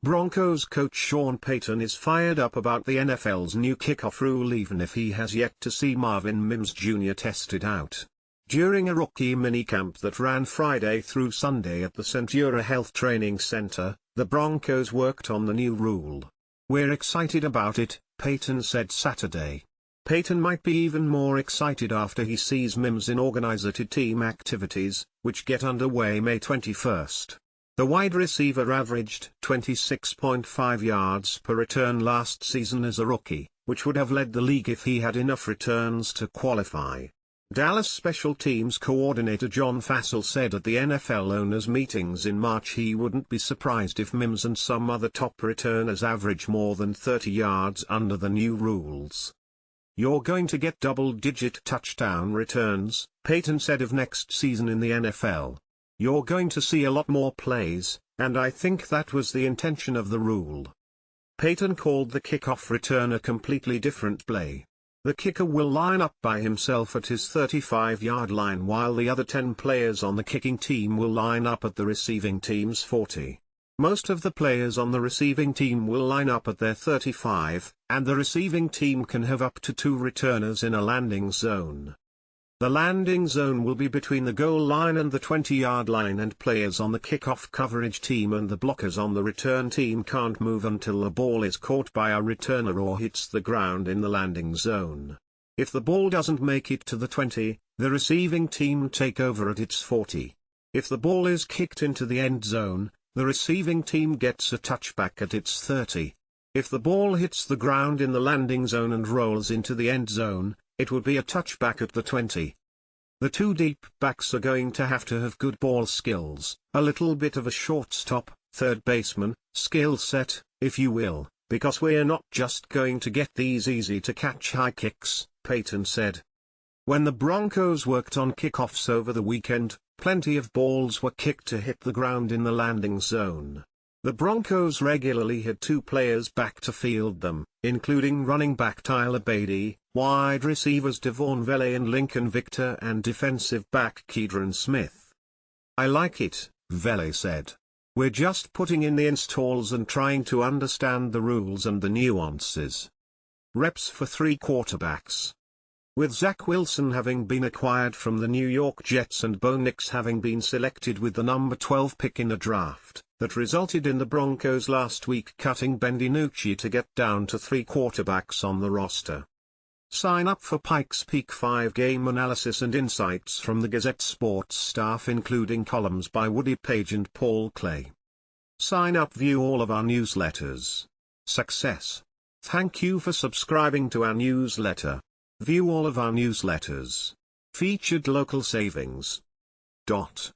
Broncos coach Sean Payton is fired up about the NFL's new kickoff rule even if he has yet to see Marvin Mims Jr. test it out. During a rookie minicamp that ran Friday through Sunday at the Centura Health Training Center, the Broncos worked on the new rule. "We're excited about it," Payton said Saturday. Payton might be even more excited after he sees Mims in organized team activities, which get underway May 21st. The wide receiver averaged 26.5 yards per return last season as a rookie, which would have led the league if he had enough returns to qualify. Dallas special teams coordinator John Fassel said at the NFL owners' meetings in March he wouldn't be surprised if Mims and some other top returners average more than 30 yards under the new rules. "You're going to get double-digit touchdown returns," Payton said of next season in the NFL. "You're going to see a lot more plays, and I think that was the intention of the rule." Payton called the kickoff return a completely different play. The kicker will line up by himself at his 35-yard line while the other 10 players on the kicking team will line up at the receiving team's 40. Most of the players on the receiving team will line up at their 35, and the receiving team can have up to 2 returners in a landing zone. The landing zone will be between the goal line and the 20-yard line, and players on the kickoff coverage team and the blockers on the return team can't move until the ball is caught by a returner or hits the ground in the landing zone. If the ball doesn't make it to the 20, the receiving team take over at its 40. If the ball is kicked into the end zone, the receiving team gets a touchback at its 30. If the ball hits the ground in the landing zone and rolls into the end zone, it would be a touchback at the 20. The 2 deep backs are going to have good ball skills, a little bit of a shortstop, third baseman, skill set, if you will, because we're not just going to get these easy-to-catch high kicks, Payton said. When the Broncos worked on kickoffs over the weekend, plenty of balls were kicked to hit the ground in the landing zone. The Broncos regularly had 2 players back to field them, including running back Tyler Badie, wide receivers Devon Vele and Lincoln Victor, and defensive back Keidron Smith. "I like it," Vele said. "We're just putting in the installs and trying to understand the rules and the nuances." Reps for 3 quarterbacks. With Zach Wilson having been acquired from the New York Jets and Bo Nix having been selected with the number 12 pick in a draft that resulted in the Broncos last week cutting Ben DiNucci to get down to 3 quarterbacks on the roster. Sign up for Pike's Peak 5-game analysis and insights from the Gazette Sports staff, including columns by Woody Page and Paul Clay. Sign up, view all of our newsletters. Success. Thank you for subscribing to our newsletter. View all of our newsletters. Featured local savings.